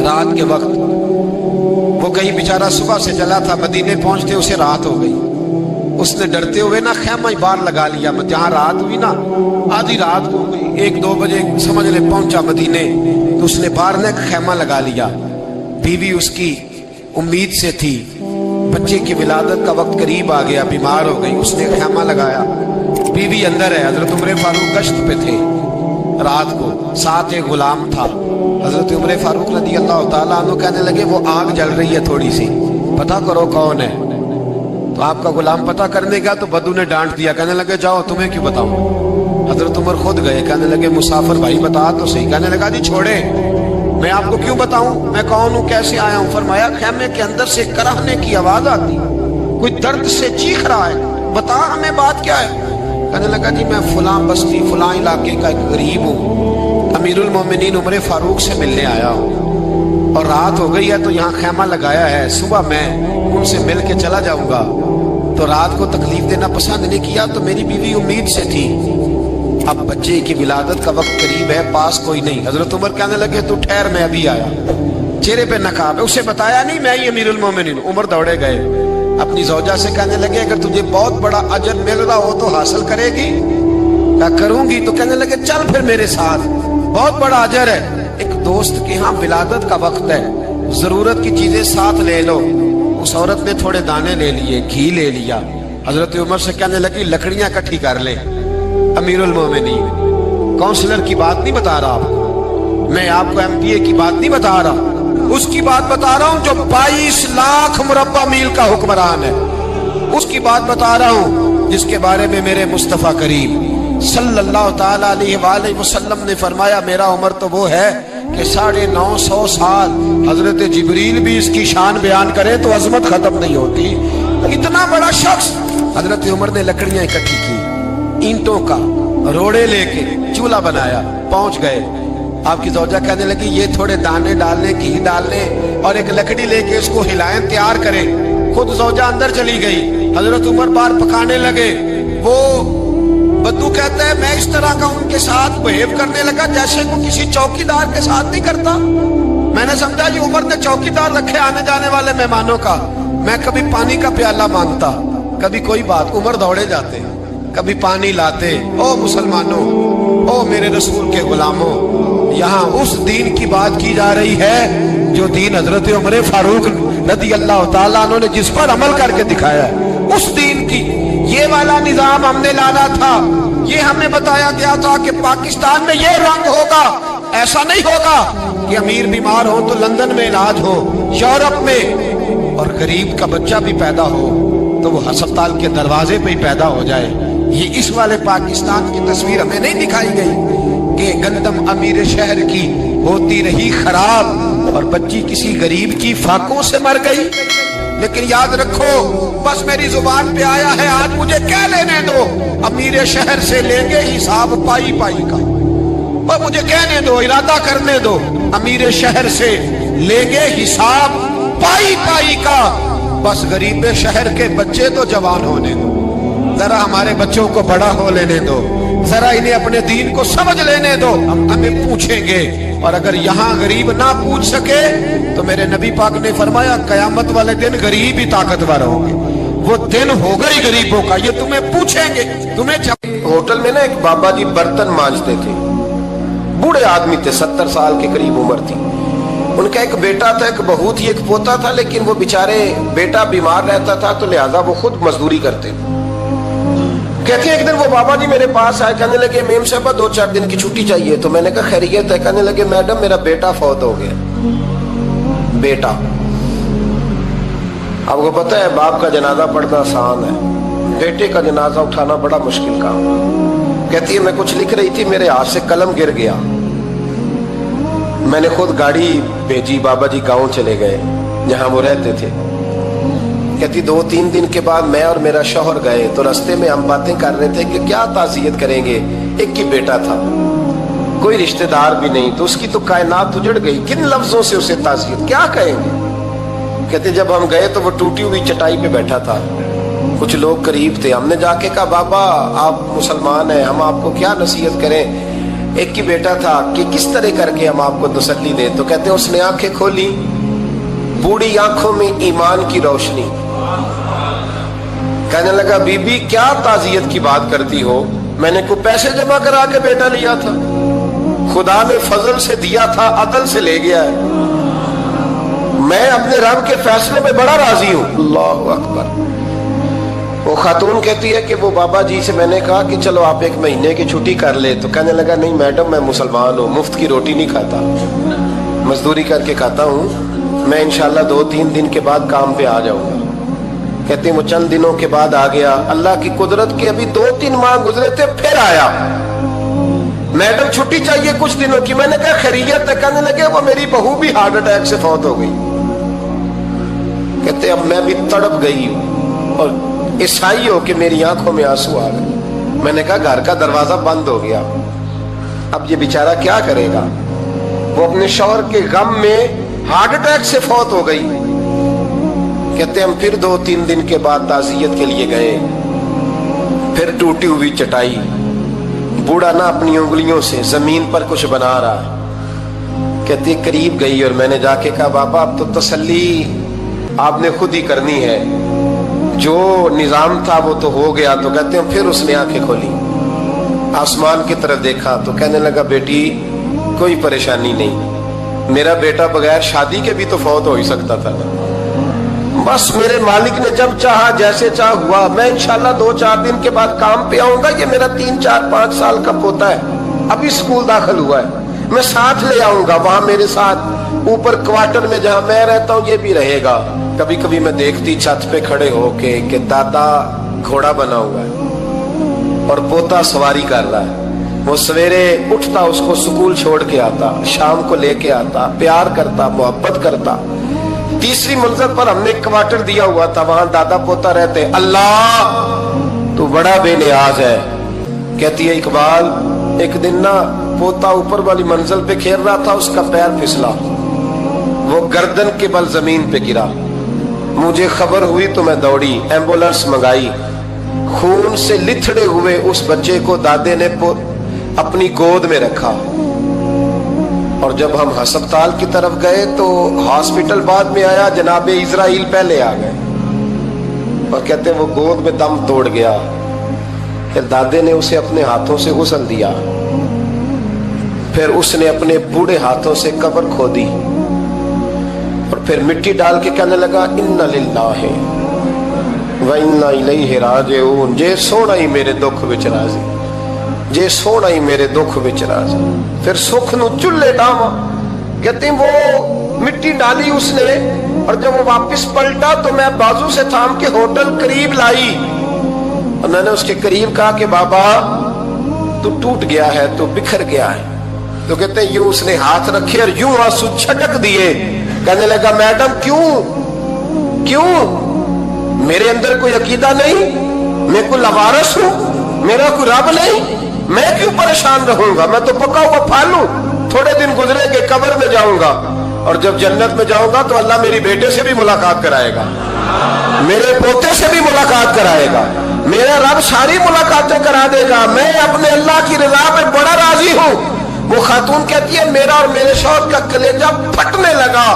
رات کے وقت وہ کہیں بیچارہ صبح سے چلا تھا، مدینے پہنچتے اسے رات ہو گئی۔ اس نے ڈرتے ہوئے نا خیمہ ہی باہر لگا لیا، جہاں رات ہوئی نا آدھی رات ہو گئی، 1-2 بجے سمجھ لے پہنچا مدینے، تو اس نے باہر نے خیمہ لگا لیا۔ بیوی اس کی امید سے تھی، بچے کی ولادت کا وقت قریب آ گیا، بیمار ہو گئی، اس نے خیمہ لگایا، بیوی اندر ہے۔ حضرت عمر فاروق گشت پہ تھے رات کو، ساتھ ایک غلام تھا۔ حضرت عمر فاروق رضی اللہ تعالیٰ عنہ کہنے لگے وہ آگ جل رہی ہے تھوڑی سی، پتہ کرو کون ہے۔ تو آپ کا غلام پتہ کرنے گیا تو بدو نے ڈانٹ دیا، کہنے لگے جاؤ تمہیں کیوں بتاؤں۔ حضرت عمر خود گئے، کہنے لگے مسافر بھائی بتا تو صحیح۔ کہنے لگا جی چھوڑے، میں آپ کو کیوں بتاؤں، میں کون ہوں، کیسے آیا ہوں۔ فرمایا خیمے کے اندر سے کراہنے کی آواز آتی، کوئی درد سے چیخ رہا ہے، بتا ہمیں بات کیا ہے۔ کہنے لگا جی میں فلاں بستی فلاں علاقے کا ایک غریب ہوں، امیر المومنین عمر فاروق سے ملنے آیا ہوں، اور رات ہو گئی ہے تو یہاں خیمہ لگایا ہے، صبح میں ان سے مل کے چلا جاؤں گا۔ تو رات کو تکلیف دینا پسند نہیں کیا، تو میری بیوی امید سے تھی، اب بچے کی ولادت کا وقت قریب ہے، پاس کوئی نہیں۔ حضرت عمر کہنے لگے تو ٹھہر میں ابھی آیا، چہرے پہ نقاب ہے، اسے بتایا نہیں میں ہی امیر المومنین۔ عمر دوڑے گئے، اپنی زوجہ سے کہنے لگے اگر تجھے بہت بڑا اجر مل رہا ہو تو حاصل کرے گی؟ کہا کروں گی۔ تو کہنے لگے چل پھر میرے ساتھ، بہت بڑا اجر ہے، ایک دوست کے ہاں ولادت کا وقت ہے، ضرورت کی چیزیں ساتھ لے لو۔ اس عورت نے تھوڑے دانے لے لیے، گھی لے لیا، حضرت عمر سے کہنے لگی لکڑیاں اکٹھی کر لیں۔ امیر المومنین کونسلر کی بات نہیں بتا رہا آپ کو، میں آپ کو ایم پی اے کی بات نہیں بتا رہا، اس کی بات بتا رہا ہوں جو 22 لاکھ مربع میل کا حکمران ہے، اس کی بات بتا رہا ہوں جس کے بارے میں میرے مصطفیٰ کریم صلی اللہ تعالیٰ علیہ وآلہ وسلم نے فرمایا میرا عمر تو وہ ہے کہ 950 سال حضرت جبریل بھی اس کی شان بیان کرے تو عظمت ختم نہیں ہوتی۔ اتنا بڑا شخص۔ حضرت عمر نے لکڑیاں اکٹھی کی، اینٹوں کا روڑے لے کے چولہا بنایا، پہنچ گئے۔ آپ کی زوجہ کہنے لگی یہ تھوڑے دانے ڈالنے، گھی ڈالنے اور ایک لکڑی لے کے اس کو ہلائیں، تیار کریں۔ خود زوجہ اندر چلی گئی، حضرت عمر باہر پکانے لگے۔ وہ بدو کہتا ہے میں اس طرح کا ان کے ساتھ بہیو کرنے لگا جیسے وہ کسی چوکیدار کے ساتھ نہیں کرتا۔ میں نے سمجھا یہ عمر نے چوکیدار رکھے آنے جانے والے مہمانوں کا۔ میں کبھی پانی کا پیالہ مانگتا، کبھی کوئی بات، عمر دوڑے جاتے، کبھی پانی لاتے۔ او مسلمانوں، او میرے رسول کے غلاموں، یہاں اس دین کی بات کی جا رہی ہے جو دین حضرت عمر فاروق رضی اللہ تعالیٰ عنہ نے جس پر عمل کر کے دکھایا ہے، اس دین کی۔ یہ والا نظام ہم نے لانا تھا، یہ ہمیں بتایا گیا تھا کہ پاکستان میں یہ رنگ ہوگا، ایسا نہیں ہوگا کہ امیر بیمار ہو تو لندن میں علاج ہو، یورپ میں، اور غریب کا بچہ بھی پیدا ہو تو وہ ہسپتال کے دروازے پہ ہی پیدا ہو جائے۔ یہ اس والے پاکستان کی تصویر ہمیں نہیں دکھائی گئی کہ گندم امیر شہر کی ہوتی رہی خراب اور بچی کسی غریب کی فاقوں سے مر گئی۔ لیکن یاد رکھو، بس میری زبان پہ آیا ہے آج مجھے کہہ لینے دو، امیر شہر سے لیں گے حساب پائی پائی کا، اور مجھے کہنے دو، ارادہ کرنے دو، امیر شہر سے لیں گے حساب پائی پائی کا۔ بس غریب شہر کے بچے تو جوان ہونے دو، ذرا ہمارے بچوں کو بڑا ہو لینے دو، ذرا انہیں اپنے دین کو سمجھ لینے دو، ہم ہمیں پوچھیں گے۔ اور اگر یہاں غریب نہ پوچھ سکے تو میرے نبی پاک نے فرمایا قیامت والے دن غریب ہی طاقتور ہوں گے، وہ دن ہوگا ہی غریبوں کا، یہ تمہیں پوچھیں گے۔ ہوٹل میں نا ایک بابا جی برتن مانجتے تھے، بوڑھے آدمی تھے، 70 سال کے قریب عمر تھی۔ ان کا ایک بیٹا تھا، ایک بہو تھی، ایک پوتا تھا، لیکن وہ بیچارے بیٹا بیمار رہتا تھا تو لہٰذا وہ خود مزدوری کرتے۔ کہتے ہیں ایک دن وہ بابا جی میرے پاس آئے، کہنے لگے میم صاحبہ 2-4 دن کی چھٹی چاہیے۔ تو میں نے کہا خیریت ہے؟ کہنے لگے میڈم میرا بیٹا فوت ہو گیا۔ بیٹا، آپ کو پتہ ہے باپ کا جنازہ پڑھنا آسان ہے، بیٹے کا جنازہ اٹھانا بڑا مشکل کام۔ کہتی ہے میں کچھ لکھ رہی تھی، میرے ہاتھ سے قلم گر گیا، میں نے خود گاڑی بھیجی، بابا جی گاؤں چلے گئے جہاں وہ رہتے تھے۔ کہتی 2-3 دن کے بعد میں اور میرا شوہر گئے تو رستے میں ہم باتیں کر رہے تھے کہ کیا تعزیت کریں گے، ایک ہی بیٹا تھا، کوئی رشتہ دار بھی نہیں، تو اس کی تو کائنات اجڑ گئی، کن لفظوں سے اسے تعزیت کیا کہیں گے۔ کہتے جب ہم گئے تو وہ ٹوٹی ہوئی چٹائی پہ بیٹھا تھا، کچھ لوگ قریب تھے، ہم نے جا کے کہا بابا آپ مسلمان ہیں، ہم آپ کو کیا نصیحت کریں۔ ایک ہی بیٹا تھا کہ کس طرح کر کے ہم آپ کو تسلی دیں. تو کہتے ہیں اس نے آنکھیں کھولی, بوڑھی آنکھوں میں ایمان کی روشنی. کہنے لگا بی بی کیا تعزیت کی بات کرتی ہو, میں نے کوئی پیسے جمع کرا کے بیٹا لیا تھا, خدا نے فضل سے دیا تھا, عدل سے لے گیا ہے, میں اپنے رب کے فیصلے میں بڑا راضی ہوں. اللہ اکبر. وہ خاتون کہتی ہے کہ وہ بابا جی سے میں نے کہا کہ چلو آپ 1 مہینے کی چھٹی کر لے. تو کہنے لگا نہیں میڈم میں مسلمان ہوں, مفت کی روٹی نہیں کھاتا, مزدوری کر کے کھاتا ہوں, میں انشاءاللہ 2-3 دن کے بعد کام پہ آ جاؤں گا. کہتے ہیں وہ چند دنوں کے بعد آ گیا. اللہ کی قدرت کے ابھی 2-3 ماہ گزرے تھے, پھر آیا. میڈم چھٹی چاہیے کچھ دنوں کی. میں نے کہا خیریت ہے. کہنے لگے وہ میری بہو بھی ہارٹ اٹیک سے فوت ہو گئی. کہتے اب میں بھی تڑپ گئی ہوں اور عیسائی ہو کہ میری آنکھوں میں آنسو آ گئے. میں نے کہا گھر کا دروازہ بند ہو گیا, اب یہ بیچارہ کیا کرے گا. وہ اپنے شوہر کے غم میں ہارٹ اٹیک سے فوت ہو گئی. کہتے ہم پھر 2-3 دن کے بعد تعزیت کے لیے گئے. پھر ٹوٹی ہوئی چٹائی, بوڑھا نہ اپنی انگلیوں سے زمین پر کچھ بنا رہا ہے. کہتے قریب گئی اور میں نے جا کے کہا بابا اب تو تسلی آپ نے خود ہی کرنی ہے, جو نظام تھا وہ تو ہو گیا. تو کہتے ہیں پھر اس نے آنکھیں کھولی, آسمان کی طرف دیکھا تو کہنے لگا بیٹی کوئی پریشانی نہیں, میرا بیٹا بغیر شادی کے بھی تو فوت ہو ہی سکتا تھا نا, بس میرے مالک نے جب چاہا جیسے چاہ ہوا. میں انشاءاللہ 2-4 دن کے بعد کام پہ آؤں گا. یہ میرا 3-4-5 سال کا پوتا ہے, ابھی اسکول داخل ہوا ہے, میں ساتھ لے آؤں گا. وہاں میرے ساتھ اوپر کوارٹر میں جہاں میں رہتا ہوں یہ بھی رہے گا. کبھی کبھی میں دیکھتی چھت پہ کھڑے ہو کے کہ دادا گھوڑا بنا ہوا ہے اور پوتا سواری کر رہا ہے. وہ سویرے اٹھتا, اس کو سکول چھوڑ کے آتا, شام کو لے کے آتا, پیار کرتا, محبت کرتا. 3ری منزل پر ہم نے کوارٹر دیا ہوا تھا, وہاں دادا پوتا رہتے. اللہ تو بڑا بے نیاز ہے. کہتی ہے اقبال ایک دن نا پوتا اوپر والی منزل پہ کھیل رہا تھا, اس کا پیر پھسلا, وہ گردن کے بل زمین پہ گرا. مجھے خبر ہوئی تو میں دوڑی, ایمبولنس منگائی. خون سے لتھڑے ہوئے اس بچے کو دادے نے اپنی گود میں رکھا. اور جب ہم ہسپتال کی طرف گئے تو ہاسپٹل بعد میں آیا, جناب اسرائیل پہلے آ گئے اور کہتے وہ گود میں دم توڑ گیا. پھر دادے نے اسے اپنے ہاتھوں سے غسل دیا, پھر اس نے اپنے بوڑھے ہاتھوں سے قبر کھودی اور پھر مٹی ڈال کے کہنے لگا انا للہ و انا الیہ راجعون. جے سونا ہی میرے دکھ وچ راضی, جے سونا ہی میرے دکھ وچ راضی. پھر سکھ نو چلے ڈاواں. کہتے ہیں وہ مٹی ڈالی اس نے, اور جب وہ واپس پلٹا تو میں بازو سے تھام کے ہوٹل قریب لائی اور میں نے اس کے قریب کہا کہ بابا تو ٹوٹ گیا ہے, تو بکھر گیا ہے. تو کہتے ہیں یوں اس نے ہاتھ رکھے اور یوں آنسو چھٹک دیے. کہنے لگا میڈم کیوں میرے اندر کوئی عقیدہ نہیں, میں کوئی لوارث ہوں, میرا کوئی رب نہیں, میں کیوں پریشان رہوں گا, میں تو پکا ہوا پھل ہوں. تھوڑے دن گزرے کہ قبر میں جاؤں گا, اور جب جنت میں جاؤں گا تو اللہ میری بیٹے سے بھی ملاقات کرائے گا, میرے پوتے سے بھی ملاقات کرائے گا, میرا رب ساری ملاقاتیں کرا دے گا. میں اپنے اللہ کی رضا میں بڑا راضی ہوں. وہ خاتون کہتی ہے میرا اور میرے شوہر کا کلیجہ پھٹنے لگا.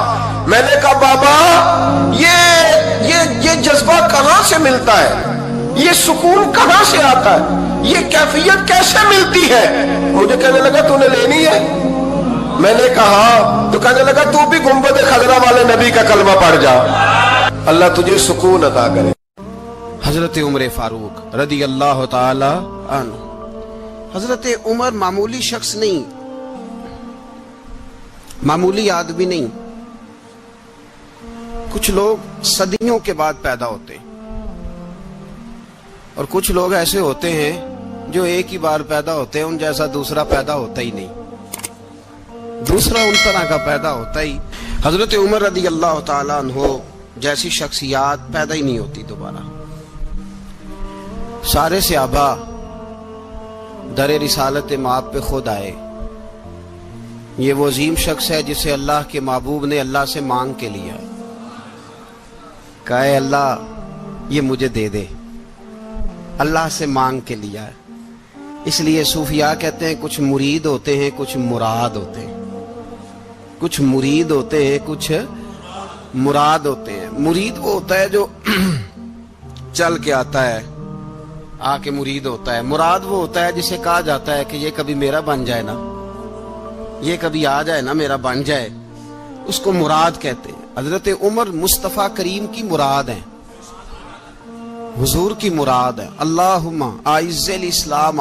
میں نے کہا بابا یہ جذبہ کہاں سے ملتا ہے, یہ سکون کہاں سے آتا ہے, یہ کیفیت کیسے ملتی ہے. مجھے کہنے لگا تو نے لینی ہے. میں نے کہا, تو کہنے لگا تو بھی گنبد خضرا والے نبی کا کلمہ پڑھ جا, اللہ تجھے سکون عطا کرے. حضرت عمر فاروق رضی اللہ تعالی عنہ. حضرت عمر معمولی شخص نہیں, معمولی آدمی نہیں. کچھ لوگ صدیوں کے بعد پیدا ہوتے ہیں اور کچھ لوگ ایسے ہوتے ہیں جو ایک ہی بار پیدا ہوتے ہیں, ان جیسا دوسرا پیدا ہوتا ہی نہیں, دوسرا ان طرح کا پیدا ہوتا ہی. حضرت عمر رضی اللہ تعالیٰ عنہ جیسی شخصیات پیدا ہی نہیں ہوتی دوبارہ. سارے صحابہ در رسالت مآب پہ خود آئے. یہ وہ عظیم شخص ہے جسے اللہ کے محبوب نے اللہ سے مانگ کے لیا, کہا اے اللہ یہ مجھے دے دے. اللہ سے مانگ کے لیا ہے. اس لیے صوفیاء کہتے ہیں کچھ مرید ہوتے ہیں کچھ مراد ہوتے ہیں. کچھ مرید ہوتے ہیں کچھ مراد ہوتے ہیں. مرید وہ ہوتا ہے جو چل کے آتا ہے آ کے مرید ہوتا ہے. مراد وہ ہوتا ہے جسے کہا جاتا ہے کہ یہ کبھی میرا بن جائے نا, یہ کبھی آ جائے نا, میرا بن جائے, اس کو مراد کہتے ہیں. حضرت عمر مصطفیٰ کریم کی مراد ہیں, حضور کی مراد ہے. اللہم اعز الاسلام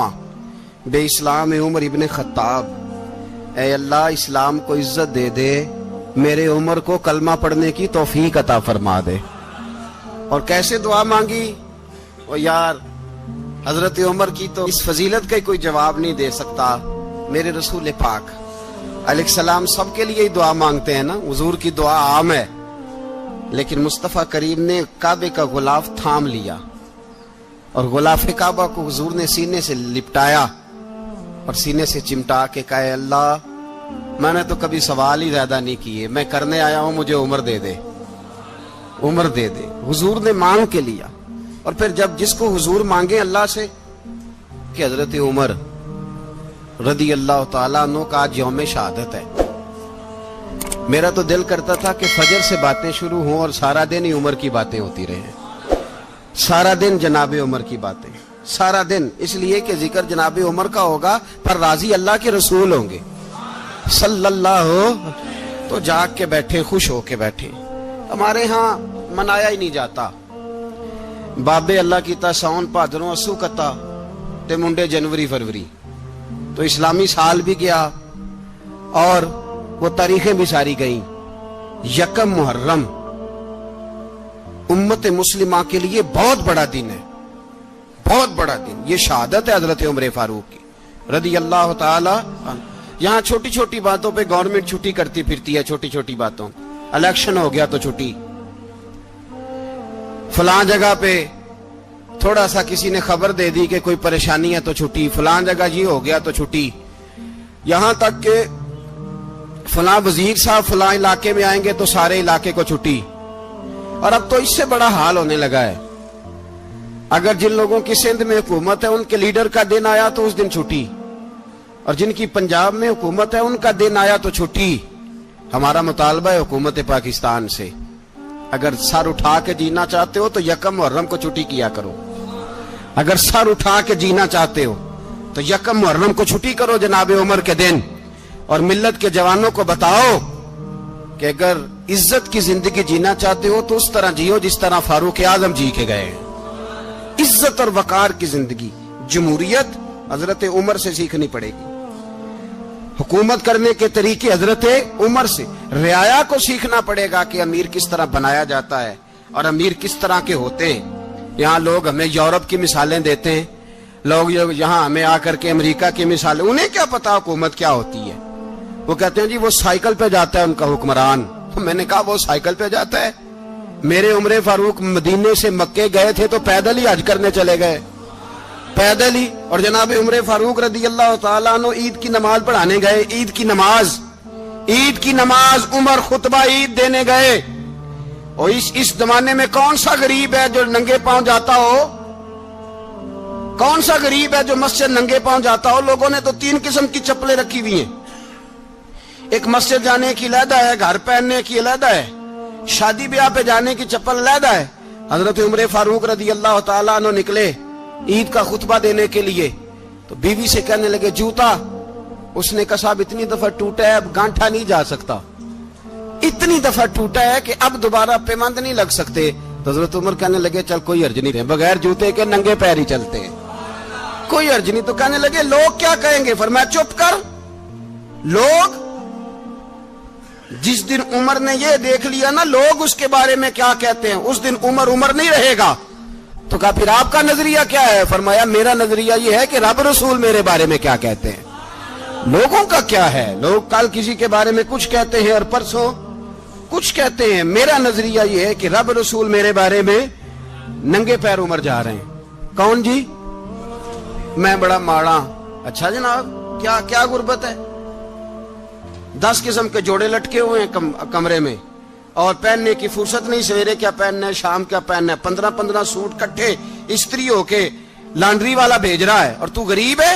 بے اسلام عمر ابن خطاب, اے اللہ اسلام کو عزت دے دے, میرے عمر کو کلمہ پڑھنے کی توفیق عطا فرما دے. اور کیسے دعا مانگی؟ اور یار حضرت عمر کی تو اس فضیلت کا کوئی جواب نہیں دے سکتا. میرے رسول پاک علیہ السلام سب کے لیے ہی دعا مانگتے ہیں نا, حضور کی دعا عام ہے, لیکن مصطفیٰ کریم نے کعبے کا غلاف تھام لیا اور غلاف کعبہ کو حضور نے سینے سے لپٹایا اور سینے سے چمٹا کے کہا, اے اللہ میں نے تو کبھی سوال ہی زیادہ نہیں کیے, میں کرنے آیا ہوں, مجھے عمر دے دے, عمر دے دے. حضور نے مانگ کے لیا. اور پھر جب جس کو حضور مانگے اللہ سے کہ حضرت عمر رضی اللہ تعالیٰ عنہ کا آج یوم شہادت ہے, میرا تو دل کرتا تھا کہ فجر سے باتیں شروع ہوں اور سارا دن ہی عمر کی باتیں ہوتی رہیں, سارا دن جناب عمر کی باتیں, سارا دن. اس لیے کہ ذکر جناب عمر کا ہوگا پر راضی اللہ کے رسول ہوں گے صلی اللہ ہو, تو جاگ کے بیٹھے, خوش ہو کے بیٹھے. ہمارے ہاں منایا ہی نہیں جاتا. بابے اللہ کی تا ساؤن بھادروں اسو کتا تے منڈے جنوری فروری, تو اسلامی سال بھی گیا اور وہ تاریخیں بھی ساری گئیں. یکم محرم امت مسلمہ کے لیے بہت بڑا دن ہے, بہت بڑا دن. یہ شہادت ہے حضرت عمر فاروق کی رضی اللہ تعالی عنہ. یہاں چھوٹی چھوٹی باتوں پہ گورنمنٹ چھٹی کرتی پھرتی ہے, چھوٹی چھوٹی باتوں. الیکشن ہو گیا تو چھٹی, فلاں جگہ پہ تھوڑا سا کسی نے خبر دے دی کہ کوئی پریشانی ہے تو چھٹی, فلاں جگہ یہ ہو گیا تو چھٹی. یہاں تک کہ فلاں وزیر صاحب فلاں علاقے میں آئیں گے تو سارے علاقے کو چھٹی. اور اب تو اس سے بڑا حال ہونے لگا ہے, اگر جن لوگوں کی سندھ میں حکومت ہے ان کے لیڈر کا دن آیا تو اس دن چھٹی, اور جن کی پنجاب میں حکومت ہے ان کا دن آیا تو چھٹی. ہمارا مطالبہ ہے حکومت پاکستان سے, اگر سر اٹھا کے جینا چاہتے ہو تو یکم محرم کو چھٹی کیا کرو. اگر سر اٹھا کے جینا چاہتے ہو تو یکم محرم کو چھٹی کرو جناب عمر کے دن. اور ملت کے جوانوں کو بتاؤ کہ اگر عزت کی زندگی جینا چاہتے ہو تو اس طرح جیو جس طرح فاروق اعظم جی کے گئے. عزت اور وقار کی زندگی, جمہوریت حضرت عمر سے سیکھنی پڑے گی. حکومت کرنے کے طریقے حضرت عمر سے, رعایا کو سیکھنا پڑے گا کہ امیر کس طرح بنایا جاتا ہے اور امیر کس طرح کے ہوتے ہیں. یہاں لوگ ہمیں یورپ کی مثالیں دیتے ہیں, لوگ یہاں ہمیں آ کر کے امریکہ کی مثالیں, انہیں کیا پتا حکومت کیا ہوتی ہے. وہ کہتے ہیں جی وہ سائیکل پہ جاتا ہے ان کا حکمران. میں نے کہا وہ سائیکل پہ جاتا ہے؟ میرے عمر فاروق مدینے سے مکے گئے تھے تو پیدل ہی حج کرنے چلے گئے, پیدل ہی. اور جناب عمر فاروق رضی اللہ تعالیٰ عنہ عید کی نماز پڑھانے گئے, عید کی نماز عمر خطبہ عید دینے گئے. اور اس زمانے میں کون سا غریب ہے جو ننگے پاؤں جاتا ہو؟ کون سا غریب ہے جو مسجد ننگے پاؤں جاتا ہو؟ لوگوں نے تو 3 قسم کی چپلیں رکھی ہوئی ہیں. ایک مسجد جانے کی علیحدہ ہے, گھر پہننے کی علیحدہ ہے, شادی بیاہ پہ جانے کی چپل علیحدہ ہے. حضرت عمر فاروق رضی اللہ تعالیٰ عنہ نکلے عید کا خطبہ دینے کے لیے تو بیوی سے کہنے لگے جوتا. اس نے کہا صاحب اتنی دفعہ ٹوٹا ہے اب گانٹھا نہیں جا سکتا, اتنی دفعہ ٹوٹا ہے کہ اب دوبارہ پیمند نہیں لگ سکتے. تو حضرت عمر کہنے لگے چل کوئی حرج نہیں, بغیر جوتے کے ننگے پیر ہی چلتے ہیں, کوئی حرج نہیں. تو کہنے لگے لوگ کیا کہیں گے؟ فرمایا چپ کر. لوگ جس دن عمر نے یہ دیکھ لیا نا لوگ اس کے بارے میں کیا کہتے ہیں, اس دن عمر نہیں رہے گا. تو کہا پھر آپ کا نظریہ کیا ہے؟ فرمایا میرا نظریہ یہ ہے کہ رب رسول میرے بارے میں کیا کہتے ہیں. لوگوں کا کیا ہے؟ لوگ کل کسی کے بارے میں کچھ کہتے ہیں اور پرسوں کچھ کہتے ہیں. میرا نظریہ یہ ہے کہ رب رسول میرے بارے میں ننگے پیر عمر جا رہے ہیں. کون جی؟ میں بڑا ماڑا. اچھا جناب کیا غربت ہے؟ 10 قسم کے جوڑے لٹکے ہوئے ہیں کمرے میں اور پہننے کی فرصت نہیں. سویرے کیا پہننا ہے, شام کیا پہننا ہے, 15 سوٹ کٹھے استری ہو کے لانڈری والا بھیج رہا ہے اور تو غریب ہے.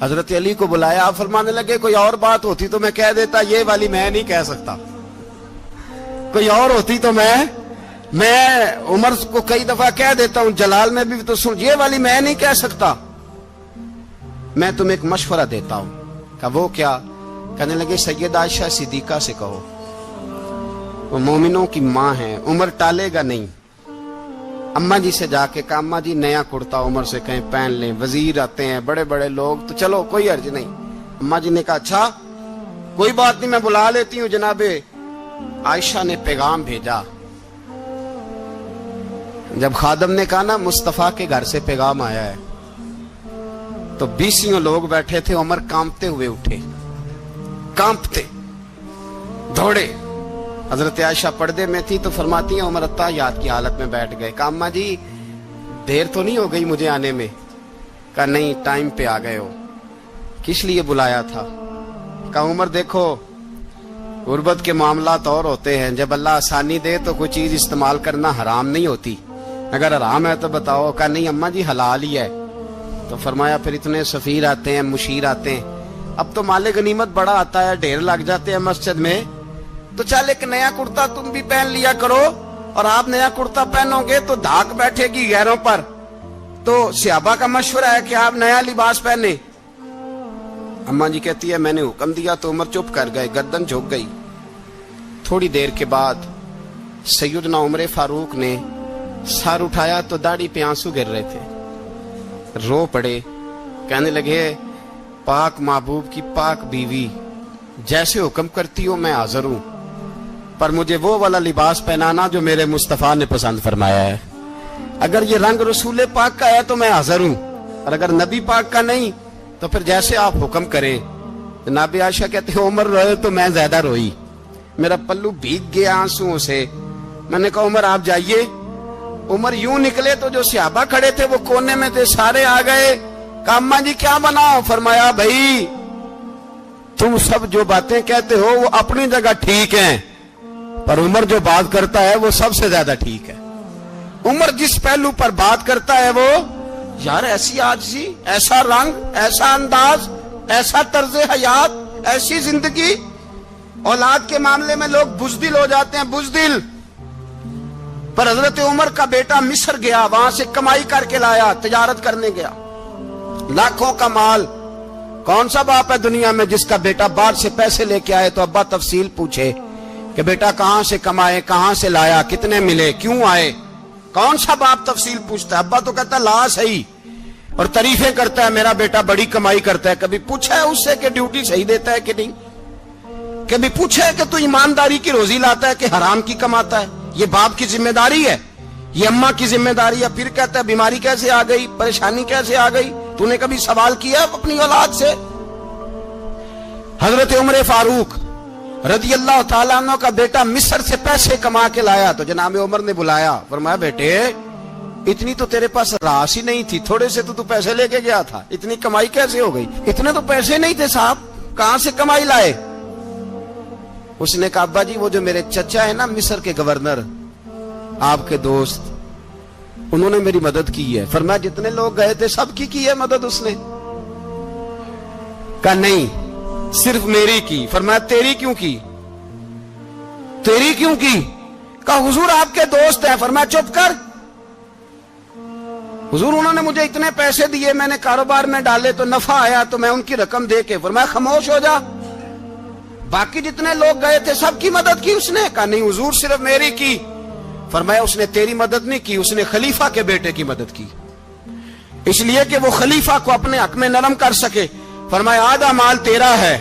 حضرت علی کو بلایا, آپ فرمانے لگے کوئی اور بات ہوتی تو میں کہہ دیتا, یہ والی میں نہیں کہہ سکتا. کوئی اور ہوتی تو میں عمر کو کئی دفعہ کہہ دیتا ہوں, جلال میں بھی تو سن, یہ والی میں نہیں کہہ سکتا. میں تمہیں ایک مشورہ دیتا ہوں. کہا وہ کیا؟ کہنے لگے سید عائشہ صدیقہ سے کہو, وہ مومنوں کی ماں ہیں, عمر ٹالے گا نہیں. اماں جی سے جا کے کہا اماں جی نیا کرتا عمر سے کہیں پہن لیں, وزیر آتے ہیں بڑے بڑے لوگ, تو چلو کوئی حرج نہیں. اماں جی نے کہا اچھا کوئی بات نہیں, میں بلا لیتی ہوں. جناب عائشہ نے پیغام بھیجا. جب خادم نے کہا نا مصطفیٰ کے گھر سے پیغام آیا ہے, تو 20 لوگ بیٹھے تھے. عمر کانپتے ہوئے اٹھے, کانپتے دوڑے. حضرت عائشہ پردے میں تھی تو فرماتی ہیں عمر اتحیات کی حالت میں بیٹھ گئے. کہا اماں جی دیر تو نہیں ہو گئی مجھے آنے میں؟ کہا نہیں, ٹائم پہ آ گئے ہو. کس لیے بلایا تھا؟ کہا عمر دیکھو غربت کے معاملات اور ہوتے ہیں, جب اللہ آسانی دے تو کوئی چیز استعمال کرنا حرام نہیں ہوتی, اگر حرام ہے تو بتاؤ. کہا نہیں اماں جی حلال ہی ہے. تو فرمایا پھر اتنے سفیر آتے ہیں, مشیر آتے ہیں, اب تو مال غنیمت بڑا آتا ہے, ڈھیر لگ جاتے ہیں مسجد میں, تو چل ایک نیا کرتا تم بھی پہن لیا کرو, اور آپ نیا کرتا پہنو گے تو دھاک بیٹھے گی غیروں پر. تو صحابہ کا مشورہ ہے کہ آپ نیا لباس پہنے. اماں جی کہتی ہے میں نے حکم دیا تو عمر چپ کر گئے, گردن جھک گئی. تھوڑی دیر کے بعد سیدنا عمر فاروق نے سر اٹھایا تو داڑھی پہ آنسو گر رہے تھے, رو پڑے. کہنے لگے پاک محبوب کی پاک بیوی, جیسے حکم کرتی ہو میں حاضر ہوں, پر مجھے وہ والا لباس پہنانا جو میرے مصطفیٰ نے پسند فرمایا ہے. اگر یہ رنگ رسول پاک کا ہے تو میں حاضر ہوں, اور اگر نبی پاک کا نہیں تو پھر جیسے آپ حکم کریں. جناب عائشہ کہتے ہیں عمر روئے تو میں زیادہ روئی, میرا پلو بھیگ گیا آنسوؤں سے. میں نے کہا عمر آپ جائیے. عمر یوں نکلے تو جو صحابہ کھڑے تھے وہ کونے میں تھے, سارے آ گئے. کہا اماں جی کیا بناؤ؟ فرمایا بھائی تم سب جو باتیں کہتے ہو وہ اپنی جگہ ٹھیک ہیں, پر عمر جو بات کرتا ہے وہ سب سے زیادہ ٹھیک ہے. عمر جس پہلو پر بات کرتا ہے وہ, یار ایسی عاجزی, ایسا رنگ, ایسا انداز, ایسا طرز حیات, ایسی زندگی. اولاد کے معاملے میں لوگ بزدل ہو جاتے ہیں, بزدل. پر حضرت عمر کا بیٹا مصر گیا, وہاں سے کمائی کر کے لایا, تجارت کرنے گیا, لاکھوں کا مال. کون سا باپ ہے دنیا میں جس کا بیٹا باہر سے پیسے لے کے آئے تو ابا تفصیل پوچھے کہ بیٹا کہاں سے کمائے, کہاں سے لایا, کتنے ملے, کیوں آئے؟ کون سا باپ تفصیل پوچھتا ہے؟ ابا تو کہتا ہے لا صحیح, اور تعریفیں کرتا ہے میرا بیٹا بڑی کمائی کرتا ہے. کبھی پوچھا ہے اس سے کہ ڈیوٹی صحیح دیتا ہے کہ نہیں؟ کبھی پوچھا ہے کہ تو ایمانداری کی روزی لاتا ہے کہ حرام کی کماتا ہے؟ یہ باپ کی ذمہ داری ہے, یہ اماں کی ذمہ داری ہے. پھر کہتا ہے بیماری کیسے آ گئی, پریشانی کیسے آ گئی؟ تو نے کبھی سوال کیا اپنی اولاد سے؟ حضرت عمر فاروق رضی اللہ تعالیٰ عنہ کا بیٹا مصر سے پیسے کما کے لایا تو جناب عمر نے بلایا, فرمایا بیٹے اتنی تو تیرے پاس راس ہی نہیں تھی, تھوڑے سے تو پیسے لے کے گیا تھا, اتنی کمائی کیسے ہو گئی؟ اتنے تو پیسے نہیں تھے صاحب, کہاں سے کمائی لائے؟ اس نے کہا ابا جی وہ جو میرے چچا ہے نا مصر کے گورنر, آپ کے دوست, انہوں نے میری مدد کی ہے. فرمایا جتنے لوگ گئے تھے سب کی ہے مدد اس نے؟ کہا نہیں صرف میری کی. فرمایا تیری کیوں کی؟ تیری کیوں کی؟ کہا حضور آپ کے دوست ہیں. فرمایا چپ کر, حضور انہوں نے مجھے اتنے پیسے دیے, میں نے کاروبار میں ڈالے تو نفع آیا تو میں ان کی رقم دے کے. فرمایا خاموش ہو جا, باقی جتنے لوگ گئے تھے سب کی مدد کی اس نے؟ کہا نہیں حضور صرف میری کی. فرمایا اس نے تیری مدد نہیں کی, اس نے خلیفہ کے بیٹے کی مدد کی, اس لیے کہ وہ خلیفہ کو اپنے حق میں نرم کر سکے. فرمایا آدھا مال تیرا ہے,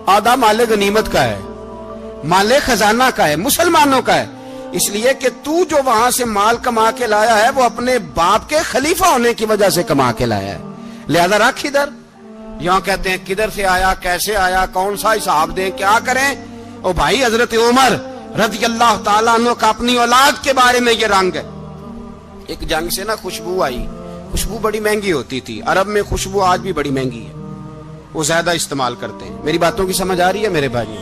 آدھا مال غنیمت کا ہے, مال خزانہ کا ہے, مسلمانوں کا ہے, اس لیے کہ تو جو وہاں سے مال کما کے لایا ہے وہ اپنے باپ کے خلیفہ ہونے کی وجہ سے کما کے لایا ہے, لہذا رکھ ادھر. یہاں کہتے ہیں کدھر سے آیا, کیسے آیا, کون سا حساب دیں, کیا کریں؟ او بھائی حضرت عمر رضی اللہ تعالیٰ عنہ کا اپنی اولاد کے بارے میں یہ رنگ ہے. ایک جنگ سے نا خوشبو آئی, خوشبو بڑی مہنگی ہوتی تھی, عرب میں خوشبو آج بھی بڑی مہنگی ہے, وہ زیادہ استعمال کرتے ہیں. میری باتوں کی سمجھ آ رہی ہے میرے بھائی؟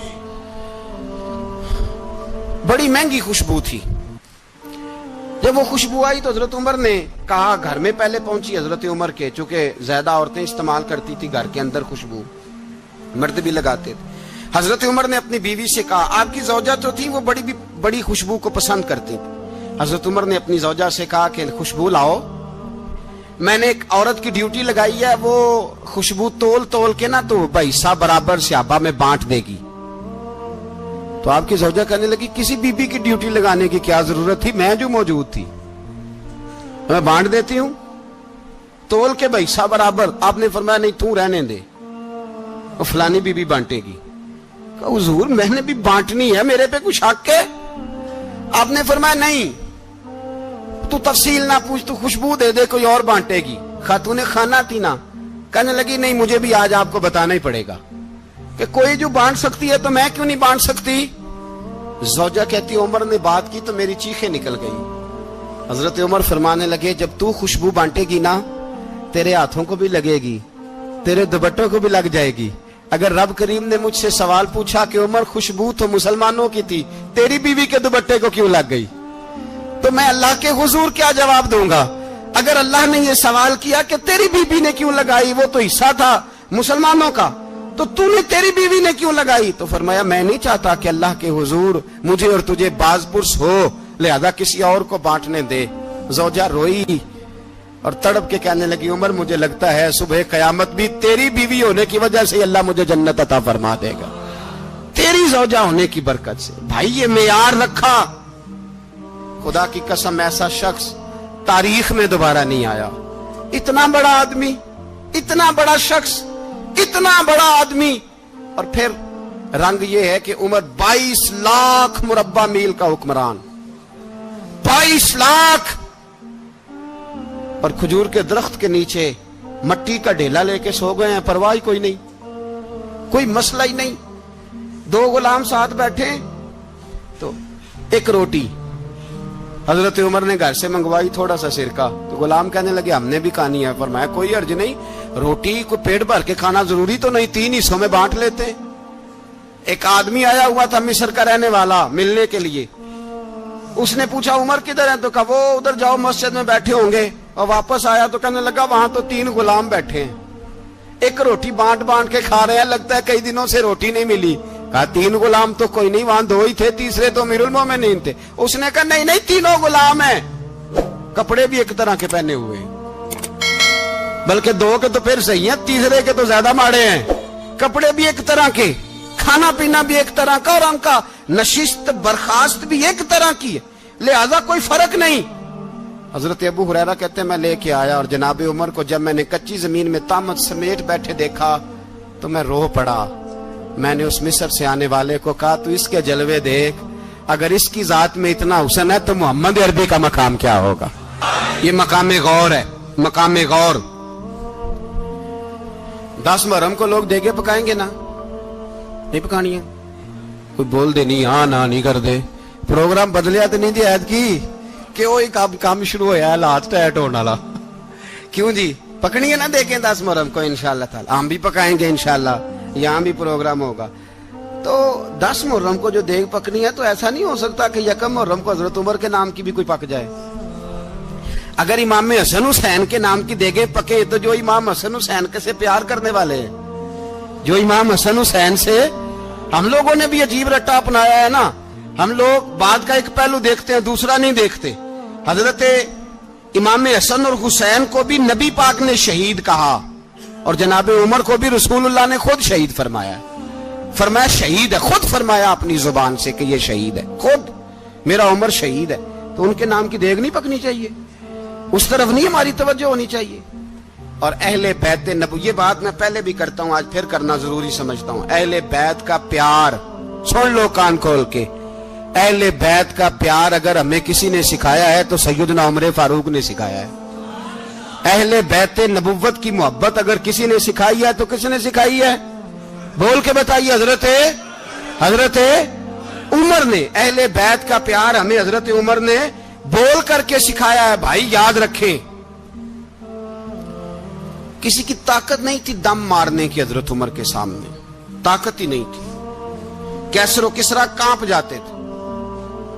بڑی مہنگی خوشبو تھی. جب وہ خوشبو آئی تو حضرت عمر نے کہا, گھر میں پہلے پہنچی حضرت عمر کے, چونکہ زیادہ عورتیں استعمال کرتی تھی گھر کے اندر خوشبو, مرد بھی لگاتے تھے. حضرت عمر نے اپنی بیوی سے کہا, آپ کی زوجہ جو تھی وہ بڑی خوشبو کو پسند کرتی تھی. حضرت عمر نے اپنی زوجہ سے کہا کہ خوشبو لاؤ, میں نے ایک عورت کی ڈیوٹی لگائی ہے, وہ خوشبو تول کے نا تو حصہ برابر صحابہ میں بانٹ دے گی. تو آپ کی زوجہ کہنے لگی, کسی بی بی کی ڈیوٹی لگانے کی کیا ضرورت تھی, میں جو موجود تھی میں بانٹ دیتی ہوں تول کے حصہ برابر. آپ نے فرمایا نہیں تو رہنے دے, وہ فلانی بی بی بانٹے گی. کہا حضور میں نے بھی بانٹنی ہے, میرے پہ کچھ حق ہے؟ آپ نے فرمایا نہیں, تو تفصیل نہ پوچھ, تو خوشبو دے دے, کوئی اور بانٹے گی. خاتون خانہ تھی نا, کہنے لگی نہیں مجھے بھی آج آپ کو بتانا ہی پڑے گا کہ کوئی جو بانٹ سکتی ہے تو میں کیوں نہیں بانٹ سکتی. زوجہ کہتی عمر نے بات کی تو میری چیخیں نکل گئی. حضرت عمر فرمانے لگے, جب تو خوشبو بانٹے گی نا تیرے ہاتھوں کو بھی لگے گی, تیرے دوپٹوں کو بھی لگ جائے گی. اگر رب کریم نے مجھ سے سوال پوچھا کہ عمر خوشبو تو مسلمانوں کی تھی, تیری بیوی کے دوپٹے کو کیوں لگ گئی, تو میں اللہ کے حضور کیا جواب دوں گا؟ اگر اللہ نے یہ سوال کیا کہ تیری بیوی نے کیوں لگائی, وہ تو حصہ تھا مسلمانوں کا, تو نے تیری بیوی نے کیوں لگائی؟ تو فرمایا میں نہیں چاہتا کہ اللہ کے حضور مجھے اور تجھے باز پرس ہو, لہذا کسی اور کو بانٹنے دے. زوجہ روئی اور تڑپ کے کہنے لگی, عمر مجھے لگتا ہے صبح قیامت بھی تیری بیوی ہونے کی وجہ سے اللہ مجھے جنت عطا فرما دے گا, تیری زوجہ ہونے کی برکت سے. بھائی یہ معیار رکھا, خدا کی قسم ایسا شخص تاریخ میں دوبارہ نہیں آیا. اتنا بڑا آدمی, اتنا بڑا شخص, اتنا بڑا آدمی, اور پھر رنگ یہ ہے کہ عمر 22 لاکھ مربع میل کا حکمران, 22 لاکھ, اور کھجور کے درخت کے نیچے مٹی کا ڈھیلا لے کے سو گئے ہیں, پرواہ کوئی نہیں, کوئی مسئلہ ہی نہیں. 2 غلام ساتھ بیٹھے تو ایک روٹی حضرت عمر نے گھر سے منگوائی, تھوڑا سا سرکہ, تو غلام کہنے لگے ہم نے بھی کھانی ہے. فرمایا کوئی حرج نہیں, روٹی کو پیٹ بھر کے کھانا ضروری تو نہیں, 3 حصوں میں بانٹ لیتے. ایک آدمی آیا ہوا تھا مصر کا رہنے والا ملنے کے لیے, اس نے پوچھا عمر کدھر ہیں, تو کہا وہ ادھر جاؤ مسجد میں بیٹھے ہوں گے. اور واپس آیا تو کہنے لگا وہاں تو 3 غلام بیٹھے ہیں, ایک روٹی بانٹ کے کھا رہے ہیں, لگتا ہے کئی دنوں سے روٹی نہیں ملی. کہا 3 غلام تو کوئی نہیں, وہاں 2 ہی تھے, تیسرے تو امیر المومنین تھے. اس نے کہا نہیں 3 غلام ہیں, کپڑے بھی ایک طرح کے پہنے ہوئے, بلکہ 2 کے تو پھر صحیح ہیں, تیسرے کے تو زیادہ ماڑے ہیں. کپڑے بھی ایک طرح کے, کھانا پینا بھی ایک طرح کا, اور ان کا نشست برخاست بھی ایک طرح کی ہے, لہذا کوئی فرق نہیں. حضرت ابو ہریرہ کہتے ہیں میں لے کے آیا, اور جناب عمر کو جب میں نے کچی زمین میں تامت سمیٹ بیٹھے دیکھا تو میں رو پڑا. میں نے اس مصر سے آنے والے کو کہا تو اس کے جلوے دیکھ, اگر اس کی ذات میں اتنا حسن ہے تو محمد عربی کا مقام کیا ہوگا. یہ مقام غور ہے, مقام غور. 10 محرم کو لوگ دیگے پکائیں گے نا, نہیں پکانی ہے, کوئی بول دے نہیں, ہاں نہ نہیں کر دے, پروگرام بدلیا تو نہیں دی عید کی کہ وہ کام شروع ہوا ہے لات ٹائٹ ہونے والا. کیوں جی پکنی ہے نا دیکھیں 10 محرم کو انشاءاللہ تعالی, ہم بھی پکائیں گے انشاءاللہ, یہاں بھی پروگرام ہوگا. تو 10 محرم کو جو دیگ پکنی ہے تو ایسا نہیں ہو سکتا کہ 1 محرم کو حضرت عمر کے نام کی بھی کوئی پک جائے. اگر امام حسن حسین کے نام کی دیگیں پکے تو جو امام حسن حسین کے سے پیار کرنے والے ہیں, جو امام حسن حسین سے, ہم لوگوں نے بھی عجیب رٹا اپنایا ہے نا, ہم لوگ بات کا ایک پہلو دیکھتے ہیں دوسرا نہیں دیکھتے. حضرت امام حسن اور حسین کو بھی نبی پاک نے شہید کہا, اور جناب عمر کو بھی رسول اللہ نے خود شہید فرمایا. فرمایا شہید ہے, خود فرمایا اپنی زبان سے کہ یہ شہید ہے, خود میرا عمر شہید ہے. تو ان کے نام کی دیگ نہیں پکنی چاہیے, اس طرف نہیں ہماری توجہ ہونی چاہیے. اور اہل بیت نبوی, یہ بات میں پہلے بھی کرتا ہوں, آج پھر کرنا ضروری سمجھتا ہوں. اہل بیت کا پیار سن لو کان کھول کے, اہل بیت کا پیار اگر ہمیں کسی نے سکھایا ہے تو سیدنا عمر فاروق نے سکھایا ہے. اہل بیت نبوت کی محبت اگر کسی نے سکھائی ہے تو کس نے سکھائی ہے؟ بول کے بتائیے. حضرت عمر نے. اہل بیت کا پیار ہمیں حضرت عمر نے بول کر کے سکھایا ہے. بھائی یاد رکھیں, کسی کی طاقت نہیں تھی دم مارنے کی حضرت عمر کے سامنے, طاقت ہی نہیں تھی. کیسر و کسرا کانپ جاتے تھے,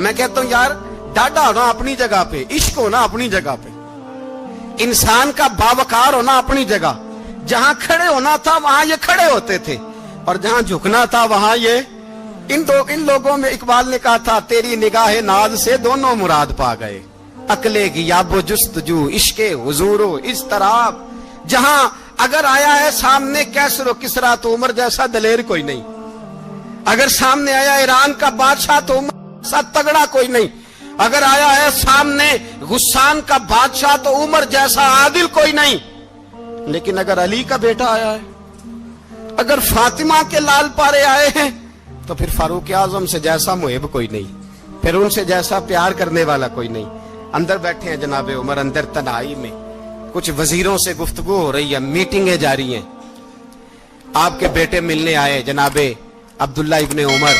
میں کہتا ہوں یار ڈاڈا ہونا اپنی جگہ پہ، عشق ہونا اپنی جگہ پہ، انسان کا باوقار ہونا اپنی جگہ، جہاں کھڑے ہونا تھا وہاں یہ کھڑے ہوتے تھے، اور جہاں جھکنا تھا وہاں یہ ان لوگوں میں اقبال نے کہا تھا تیری نگاہ ناز سے دونوں مراد پا گئے، عقلِ غیاب و جستجو، عشق حضور و اضطراب، جہاں اگر آیا ہے سامنے کیسر و کسرا تو عمر جیسا دلیر کوئی نہیں، اگر سامنے آیا ایران کا بادشاہ تو عمر جیسا تگڑا کوئی نہیں، اگر آیا ہے سامنے غسان کا بادشاہ تو عمر جیسا عادل کوئی نہیں، لیکن اگر علی کا بیٹا آیا ہے، اگر فاطمہ کے لال پارے آئے ہیں تو پھر فاروق اعظم سے جیسا محب کوئی نہیں، پھر ان سے جیسا پیار کرنے والا کوئی نہیں۔ اندر بیٹھے ہیں جناب عمر، اندر تنہائی میں کچھ وزیروں سے گفتگو ہو رہی ہے، میٹنگیں جاری ہیں، آپ کے بیٹے ملنے آئے جناب عبداللہ ابن عمر،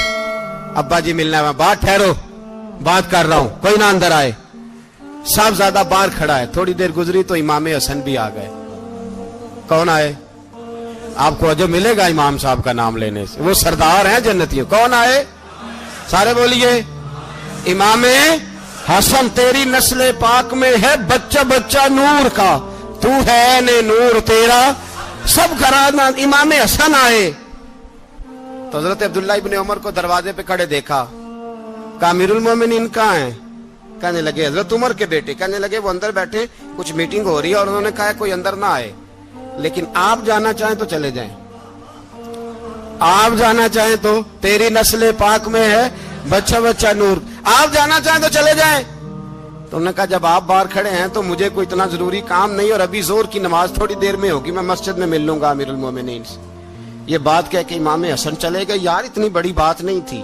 ابا جی ملنا ہے، بات ٹھہرو بات کر رہا ہوں، کوئی نہ اندر آئے، صاحبزادہ باہر کھڑا ہے، تھوڑی دیر گزری تو امام حسن بھی آ گئے، کون آئے؟ آپ کو جو ملے گا امام صاحب کا نام لینے سے، وہ سردار ہیں جنتیوں، کون آئے؟ سارے بولیے، امام حسن تیری نسل پاک میں ہے بچہ بچہ نور کا، تو ہے نے نور تیرا سب گھرانہ، امام حسن آئے تو حضرت عبداللہ ابن عمر کو دروازے پہ کھڑے دیکھا، کہا امیر المومنین کہاں ہیں؟ کہنے لگے حضرت عمر کے بیٹے، کہنے لگے وہ اندر بیٹھے، کچھ میٹنگ ہو رہی ہے، اور انہوں نے کہا کوئی اندر نہ آئے، لیکن آپ جانا چاہیں تو چلے جائیں، آپ جانا چاہیں تو تیری نسل پاک میں ہے بچہ بچہ نور، آپ جانا چاہیں تو چلے جائیں۔ تو انہوں نے کہا جب آپ باہر کھڑے ہیں تو مجھے کوئی اتنا ضروری کام نہیں، اور ابھی زور کی نماز تھوڑی دیر میں ہوگی، میں مسجد میں مل لوں گا امیر المومنین سے۔ یہ بات کہہ کے امام حسن چلے گئے۔ یار اتنی بڑی بات نہیں تھی،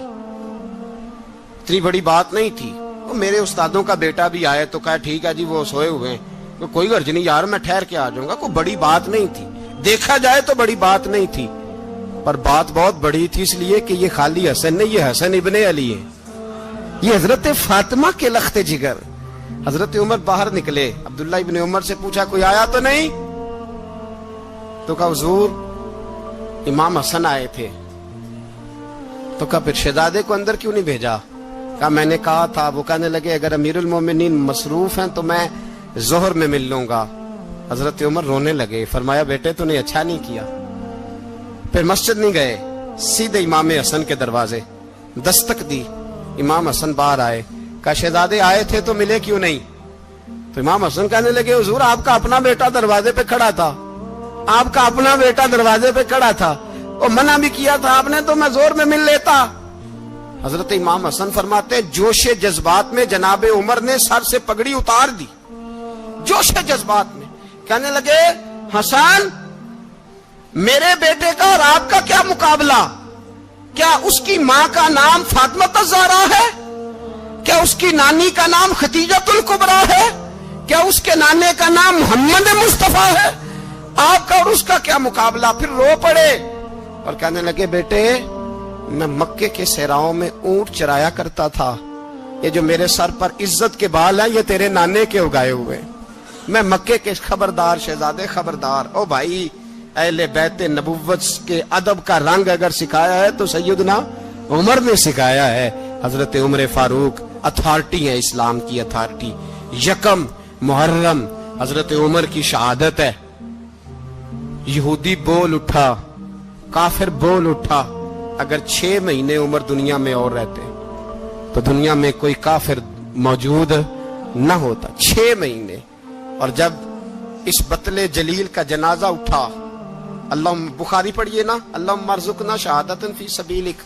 اتنی بڑی بات نہیں تھی، وہ میرے استادوں کا بیٹا بھی آئے تو کہا ٹھیک ہے جی وہ سوئے ہوئے ہیں، کوئی غرض نہیں یار میں ٹھہر کے آ جاؤں گا، کوئی بڑی بات نہیں تھی، دیکھا جائے تو بڑی بات نہیں تھی، پر بات بہت بڑی تھی، اس لیے کہ یہ خالی حسن نہیں، یہ حسن ابن علی ہے، یہ حضرت فاطمہ کے لخت جگر۔ حضرت عمر باہر نکلے، عبداللہ ابن عمر سے پوچھا کوئی آیا تو نہیں؟ تو کہا حضور امام حسن آئے تھے۔ تو کہا پھر شہزادے کو اندر کیوں نہیں بھیجا؟ کہا میں نے کہا تھا، وہ کہنے لگے اگر امیر المومنین مصروف ہیں تو میں ظہر میں مل لوں گا۔ حضرت عمر رونے لگے، فرمایا بیٹے تو نے اچھا نہیں کیا۔ پھر مسجد نہیں گئے، سیدھے امام حسن کے دروازے دستک دی، امام حسن باہر آئے، کہا شہزادے آئے تھے تو ملے کیوں نہیں؟ تو امام حسن کہنے لگے حضور آپ کا اپنا بیٹا دروازے پہ کھڑا تھا، آپ کا اپنا بیٹا دروازے پہ کھڑا تھا، اور منع بھی کیا تھا آپ نے تو میں زور میں مل لیتا۔ حضرت امام حسن فرماتے جوش جذبات میں جناب عمر نے سر سے پگڑی اتار دی، جوش جذبات میں کہنے لگے حسن میرے بیٹے کا اور آپ کا کیا مقابلہ؟ کیا اس کی ماں کا نام فاطمہ الزہرا ہے؟ کیا اس کی نانی کا نام خدیجۃ الکبریٰ ہے؟ کیا اس کے نانے کا نام محمد مصطفیٰ ہے؟ آپ کا اور اس کا کیا مقابلہ؟ پھر رو پڑے اور کہنے لگے بیٹے میں مکے کے صحراؤں میں اونٹ چرایا کرتا تھا، یہ جو میرے سر پر عزت کے بال ہیں یہ تیرے نانے کے اگائے ہوئے، میں مکے کے خبردار شہزادے خبردار۔ او بھائی اہل بیت نبوت کے ادب کا رنگ اگر سکھایا ہے تو سیدنا عمر نے سکھایا ہے۔ حضرت عمر فاروق اتھارٹی ہے، اسلام کی اتھارٹی۔ یکم محرم حضرت عمر کی شہادت ہے، یہودی بول اٹھا، کافر بول اٹھا، اگر 6 مہینے عمر دنیا میں اور رہتے تو دنیا میں کوئی کافر موجود نہ ہوتا، 6 مہینے۔ اور جب اس بطل جلیل کا جنازہ اٹھا، اللہ بخاری پڑھیے نا، اللہم ارزقنا شہادت فی سبیلک،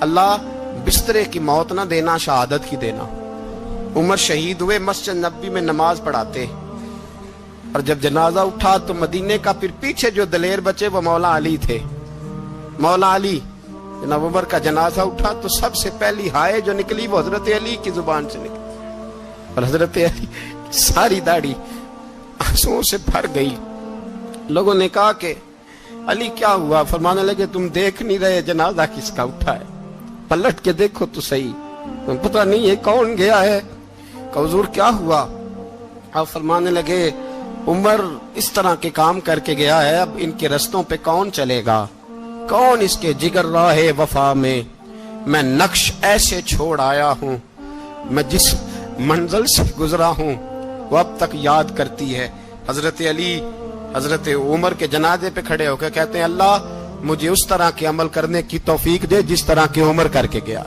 اللہ بسترے کی موت نہ دینا، شہادت کی دینا۔ عمر شہید ہوئے، مسجد نبوی میں نماز پڑھاتے، اور جب جنازہ اٹھا تو مدینے کا پھر پیچھے جو دلیر بچے وہ مولا علی تھے، مولا علی۔ جناب عمر کا جنازہ اٹھا تو سب سے پہلی ہائے جو نکلی وہ حضرت علی کی زبان سے نکلی، اور حضرت علی ساری داڑھی آنسوؤں سے بھر گئی۔ لوگوں نے کہا کہ علی کیا ہوا؟ فرمانے لگے تم دیکھ نہیں رہے جنازہ کس کا اٹھا ہے، پلٹ کے دیکھو تو صحیح، تم پتہ نہیں یہ کون گیا ہے؟ کہ حضور کیا ہوا؟ آپ فرمانے لگے عمر اس طرح کے کام کر کے گیا ہے، اب ان کے رستوں پہ کون چلے گا؟ کون اس کے جگر راہ وفا میں؟ میں نقش ایسے چھوڑ آیا ہوں میں جس منزل سے گزرا ہوں وہ اب تک یاد کرتی ہے. حضرت علی حضرت عمر کے جنازے پہ کھڑے ہو کے کہتے ہیں اللہ مجھے اس طرح کے عمل کرنے کی توفیق دے جس طرح کے عمر کر کے گیا.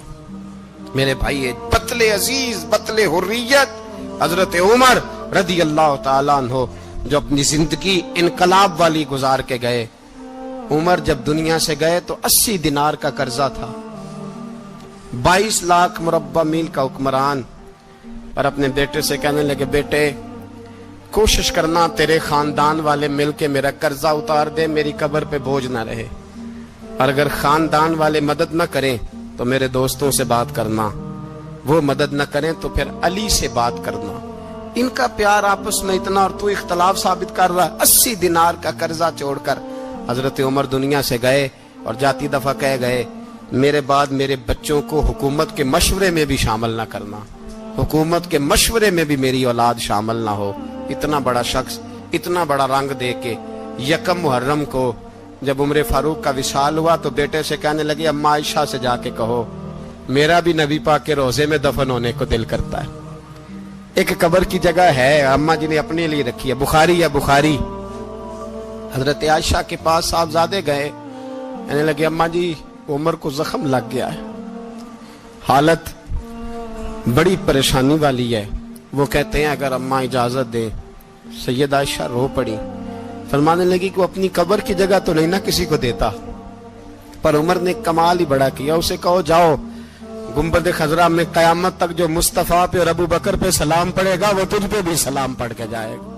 میرے بھائی بطل عزیز بطل حریت حضرت عمر رضی اللہ تعالیٰ عنہ جو اپنی زندگی انقلاب والی گزار کے گئے. عمر جب دنیا سے گئے تو 80 دینار کا قرضہ تھا. 22 لاکھ مربع میل کا حکمران. اور اپنے بیٹے سے کہنے لگے بیٹے کوشش کرنا تیرے خاندان والے مل کے میرا قرضہ اتار دے, میری قبر پہ بوجھ نہ رہے. اور اگر خاندان والے مدد نہ کریں تو میرے دوستوں سے بات کرنا, وہ مدد نہ کریں تو پھر علی سے بات کرنا. ان کا پیار آپس میں اتنا اور تو اختلاف ثابت کر رہا. 80 دینار کا قرضہ چھوڑ کر حضرت عمر دنیا سے گئے اور جاتی دفعہ کہہ گئے میرے بعد میرے بچوں کو حکومت کے مشورے میں بھی شامل نہ کرنا, حکومت کے مشورے میں بھی میری اولاد شامل نہ ہو. اتنا بڑا شخص اتنا بڑا رنگ دے کے یکم محرم کو جب عمر فاروق کا وصال ہوا تو بیٹے سے کہنے لگے اماں عائشہ سے جا کے کہو میرا بھی نبی پاک کے روزے میں دفن ہونے کو دل کرتا ہے. ایک قبر کی جگہ ہے اماں جی نے اپنے لیے رکھی ہے, بخاری ہے بخاری. حضرت عائشہ کے پاس صاحبزادے گئے, کہنے لگے اماں جی عمر کو زخم لگ گیا ہے, حالت بڑی پریشانی والی ہے. وہ کہتے ہیں اگر اماں اجازت دیں. سید عائشہ رو پڑی, فرمانے لگی کہ وہ اپنی قبر کی جگہ تو نہیں نہ کسی کو دیتا, پر عمر نے کمال ہی بڑا کیا. اسے کہو جاؤ گنبد خضرا میں قیامت تک جو مصطفیٰ پہ اور ابو بکر پہ سلام پڑے گا وہ تجھ پہ بھی سلام پڑھ کے جائے گا.